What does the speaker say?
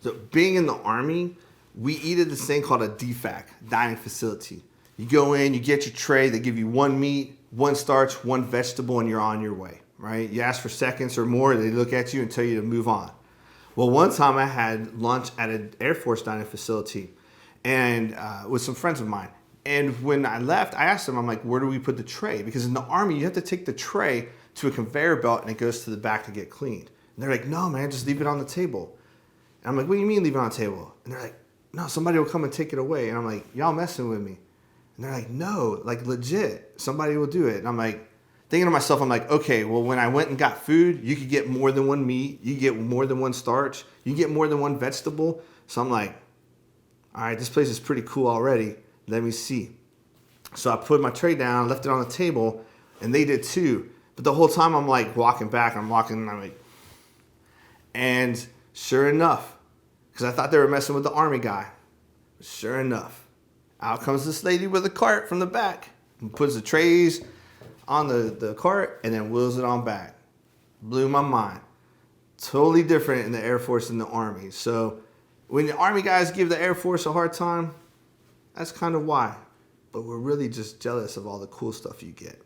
So being in the Army, we eat at this thing called a DFAC, dining facility. You go in, you get your tray, they give you one meat, one starch, one vegetable, and you're on your way, right? You ask for seconds or more, they look at you and tell you to move on. Well, one time I had lunch at an Air Force dining facility and with some friends of mine. And when I left, I asked them, I'm like, where do we put the tray? Because in the Army, you have to take the tray to a conveyor belt and it goes to the back to get cleaned. And they're like, no, man, just leave it on the table. And I'm like, what do you mean leave it on the table? And they're like, no, somebody will come and take it away. And I'm like, y'all messing with me. And they're like, no, like legit, somebody will do it. And I'm like, thinking to myself, I'm like, okay, well, when I went and got food, you could get more than one meat. You get more than one starch. You get more than one vegetable. So I'm like, all right, this place is pretty cool already. Let me see. So I put my tray down, left it on the table, and they did too. But the whole time I'm like walking back, and I'm like, and sure enough, because I thought they were messing with the Army guy. Sure enough, out comes this lady with a cart from the back and puts the trays on the cart and then wheels it on back. Blew my mind. Totally different in the Air Force and the Army. So when the Army guys give the Air Force a hard time, that's kind of why. But we're really just jealous of all the cool stuff you get.